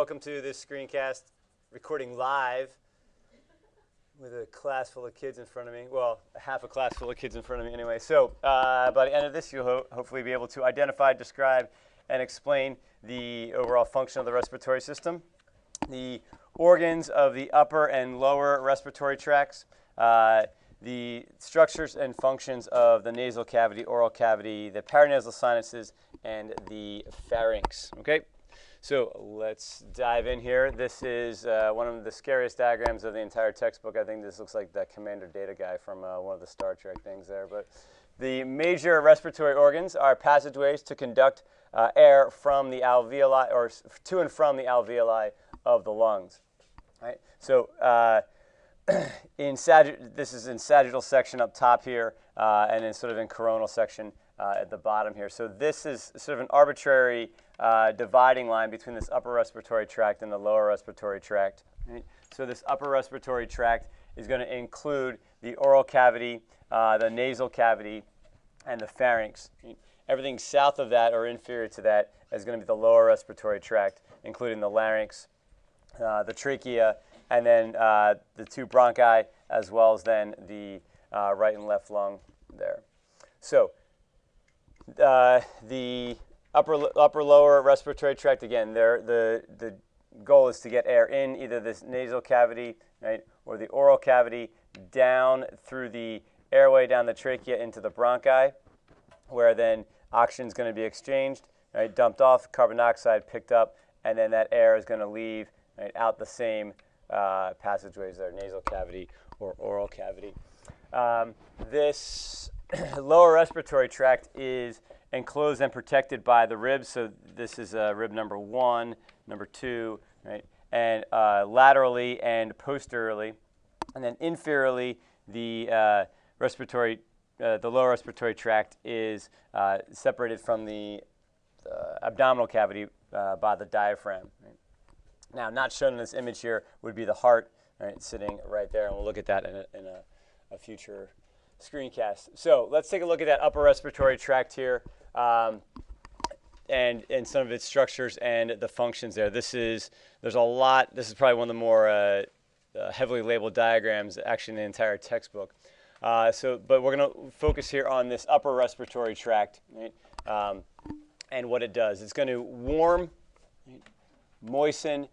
welcome to this screencast, recording live with a class full of kids in front of me. Well, half a class full of kids in front of me anyway. So by the end of this, you'll hopefully be able to identify, describe, and explain the overall function of the respiratory system, the organs of the upper and lower respiratory tracts, the structures and functions of the nasal cavity, oral cavity, the paranasal sinuses, and the pharynx. Okay, so let's dive in here. This is one of the scariest diagrams of the entire textbook. I think this looks like the Commander Data guy from one of the Star Trek things there. But the major respiratory organs are passageways to conduct air from the alveoli, or to and from the alveoli of the lungs. Right? So this is in sagittal section up top here, and then sort of in coronal section at the bottom here. So this is sort of an arbitrary dividing line between this upper respiratory tract and the lower respiratory tract. Right? So this upper respiratory tract is going to include the oral cavity, the nasal cavity, and the pharynx. Everything south of that or inferior to that is going to be the lower respiratory tract, including the larynx, the trachea, and then the two bronchi, as well as then the right and left lung there. So the upper lower respiratory tract, again, the goal is to get air in either this nasal cavity, right, or the oral cavity, down through the airway, down the trachea into the bronchi, where then oxygen is going to be exchanged, right, dumped off, carbon dioxide picked up, and then that air is going to leave right, out the same passageways there, nasal cavity or oral cavity. This lower respiratory tract is enclosed and protected by the ribs. So this is rib number 1, number 2, right? And laterally and posteriorly, and then inferiorly, the lower respiratory tract is separated from the abdominal cavity by the diaphragm. Right? Now, not shown in this image here would be the heart, right, sitting right there, and we'll look at that in a future screencast. So let's take a look at that upper respiratory tract here, and some of its structures and the functions there. There's a lot. This is probably one of the more heavily labeled diagrams actually in the entire textbook. But we're going to focus here on this upper respiratory tract, right, and what it does. It's going to warm, right, moisten,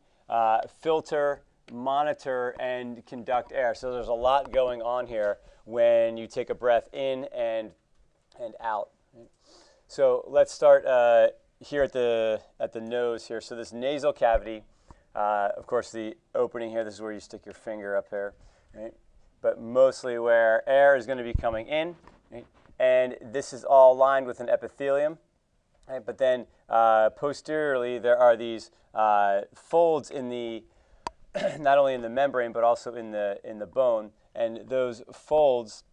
filter, monitor, and conduct air. So there's a lot going on here when you take a breath in and out. Right? So let's start here at the nose here. So this nasal cavity, of course, the opening here. This is where you stick your finger up here, right? But mostly where air is going to be coming in, right? And this is all lined with an epithelium. Right? But then posteriorly, there are these folds in the not only in the membrane but also in the bone, and those folds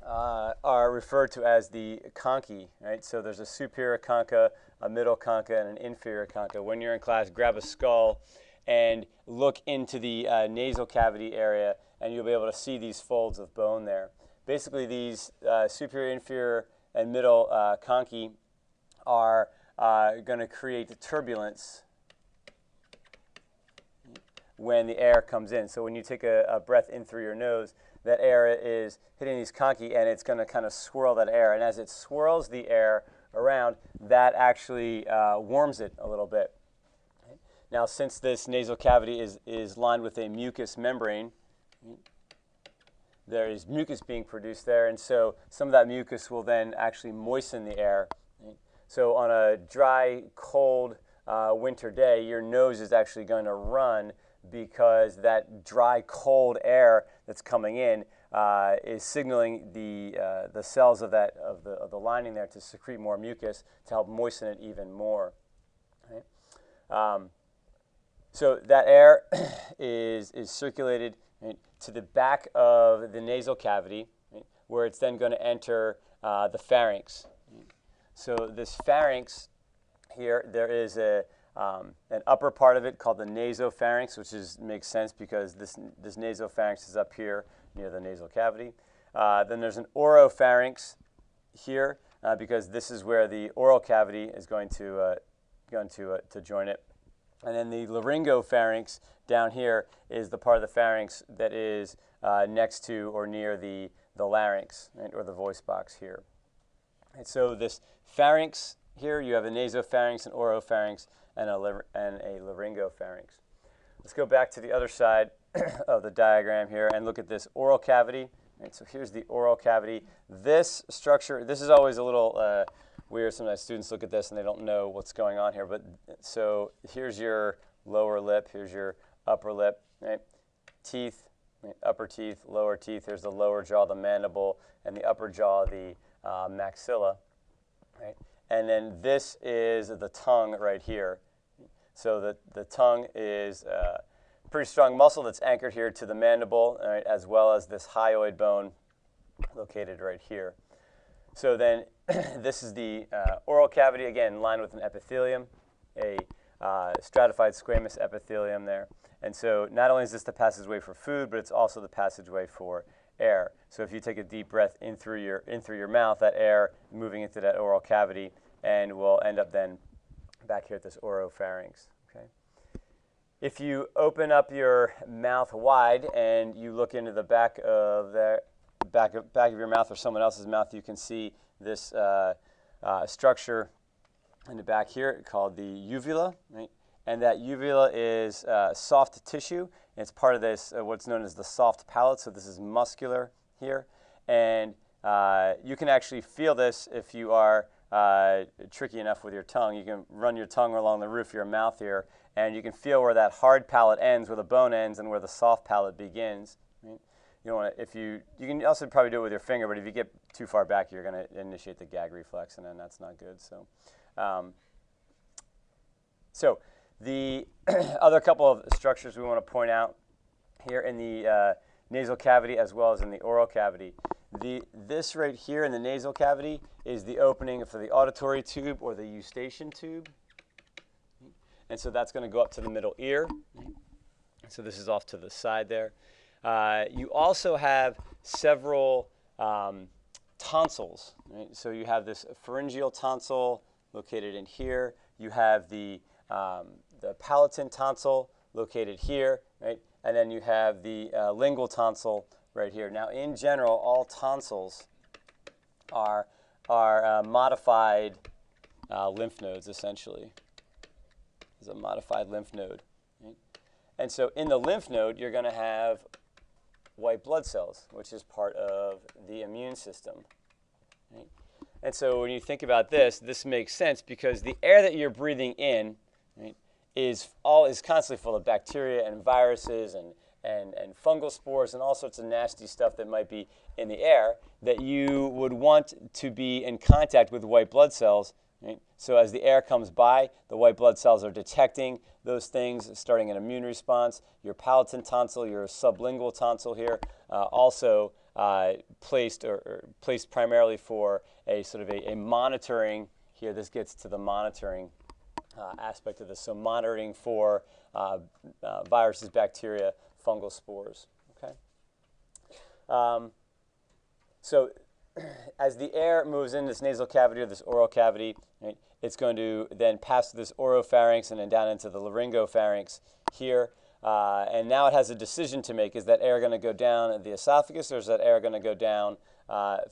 are referred to as the conchae. Right? So there's a superior concha, a middle concha, and an inferior concha. When you're in class, grab a skull and look into the nasal cavity area, and you'll be able to see these folds of bone there. Basically, these superior, inferior, and middle conchae are going to create turbulence when the air comes in. So when you take a breath in through your nose, that air is hitting these conchae, and it's going to kind of swirl that air. And as it swirls the air around, that actually warms it a little bit. Now, since this nasal cavity is lined with a mucous membrane, there is mucus being produced there, and so some of that mucus will then actually moisten the air. So on a dry, cold winter day, your nose is actually going to run because that dry, cold air that's coming in is signaling the cells of the lining there to secrete more mucus to help moisten it even more. Right? So that air is circulated, right, to the back of the nasal cavity, right, where it's then going to enter the pharynx. So this pharynx here, there is an upper part of it called the nasopharynx, which makes sense because this nasopharynx is up here near the nasal cavity. Then there's an oropharynx here because this is where the oral cavity is going to join it. And then the laryngopharynx down here is the part of the pharynx that is next to or near the larynx, right, or the voice box here. And so this pharynx here, you have a nasopharynx, an oropharynx, and a laryngopharynx. Let's go back to the other side of the diagram here and look at this oral cavity. Right, so here's the oral cavity. This structure, this is always a little weird. Sometimes students look at this and they don't know what's going on here. But so here's your lower lip, here's your upper lip, right? Teeth, right? Upper teeth, lower teeth. Here's the lower jaw, the mandible, and the upper jaw, the maxilla, right? And then this is the tongue right here. So the tongue is a pretty strong muscle that's anchored here to the mandible, right, as well as this hyoid bone located right here. So then this is the oral cavity, again, lined with an epithelium, a stratified squamous epithelium there. And so not only is this the passageway for food, but it's also the passageway for air. So if you take a deep breath in through your mouth, that air moving into that oral cavity, and will end up then back here at this oropharynx. Okay. If you open up your mouth wide and you look into the back of your mouth or someone else's mouth, you can see this structure in the back here called the uvula, right? And that uvula is soft tissue. It's part of this, what's known as the soft palate. So this is muscular here. And you can actually feel this if you are tricky enough with your tongue. You can run your tongue along the roof of your mouth here, and you can feel where that hard palate ends, where the bone ends, and where the soft palate begins. Right? You don't want to, you can also probably do it with your finger, but if you get too far back, you're going to initiate the gag reflex, and then that's not good. So the other couple of structures we want to point out here in the nasal cavity as well as in the oral cavity. This right here in the nasal cavity is the opening for the auditory tube or the eustachian tube. And so that's going to go up to the middle ear. So this is off to the side there. You also have several tonsils. Right? So you have this pharyngeal tonsil located in here. You have the palatal tonsil located here, right? And then you have the lingual tonsil right here. Now, in general, all tonsils are modified lymph nodes, essentially. It's a modified lymph node. Right? And so in the lymph node, you're going to have white blood cells, which is part of the immune system. Right? And so when you think about this, this makes sense because the air that you're breathing in, right, is constantly full of bacteria and viruses and fungal spores and all sorts of nasty stuff that might be in the air that you would want to be in contact with white blood cells. Right? So as the air comes by, the white blood cells are detecting those things, starting an immune response. Your palatal tonsil, your sublingual tonsil here, also placed primarily for a sort of a monitoring. Here, this gets to the monitoring aspect of this. So monitoring for viruses, bacteria, fungal spores. Okay. So as the air moves in this nasal cavity or this oral cavity, right, it's going to then pass through this oropharynx and then down into the laryngopharynx here. And now it has a decision to make. Is that air going to go down the esophagus, or is that air going to go down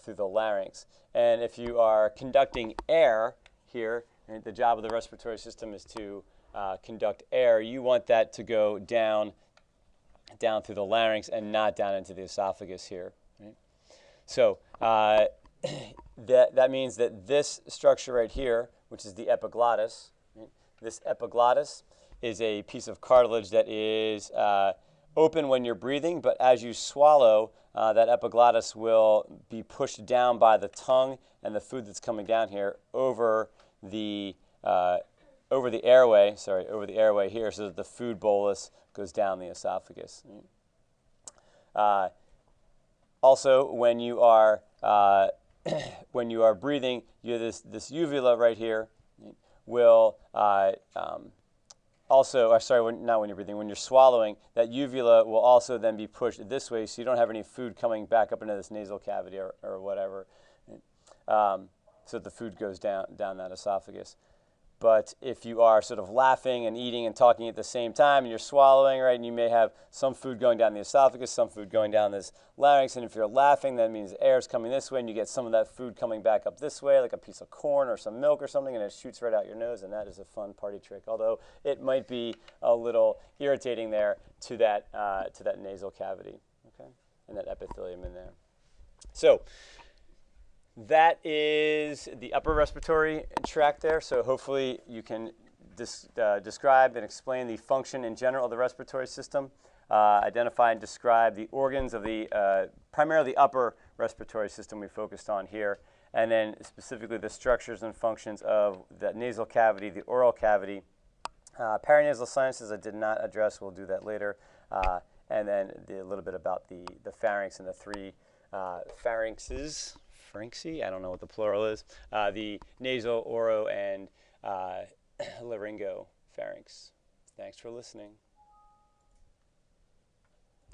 through the larynx? And if you are conducting air here, right, the job of the respiratory system is to conduct air. You want that to go down through the larynx and not down into the esophagus here. Right? So that means that this structure right here, which is the epiglottis, right? This epiglottis is a piece of cartilage that is open when you're breathing, but as you swallow, that epiglottis will be pushed down by the tongue and the food that's coming down here over the airway here, so that the food bolus goes down the esophagus. Also, when you are breathing, you have this uvula right here will when you're swallowing, that uvula will also then be pushed this way, so you don't have any food coming back up into this nasal cavity or whatever, so the food goes down that esophagus. But if you are sort of laughing and eating and talking at the same time and you're swallowing, right, and you may have some food going down the esophagus, some food going down this larynx, and if you're laughing, that means air is coming this way and you get some of that food coming back up this way, like a piece of corn or some milk or something, and it shoots right out your nose, and that is a fun party trick, although it might be a little irritating there to that nasal cavity, okay, and that epithelium in there. So that is the upper respiratory tract there. So hopefully you can describe and explain the function in general of the respiratory system, identify and describe the organs of the primarily upper respiratory system we focused on here, and then specifically the structures and functions of the nasal cavity, the oral cavity. Paranasal sinuses I did not address. We'll do that later. And then a little bit about the pharynx and the three pharynxes. Pharynxi? I don't know what the plural is. The nasal, oro, and laryngo pharynx. Thanks for listening.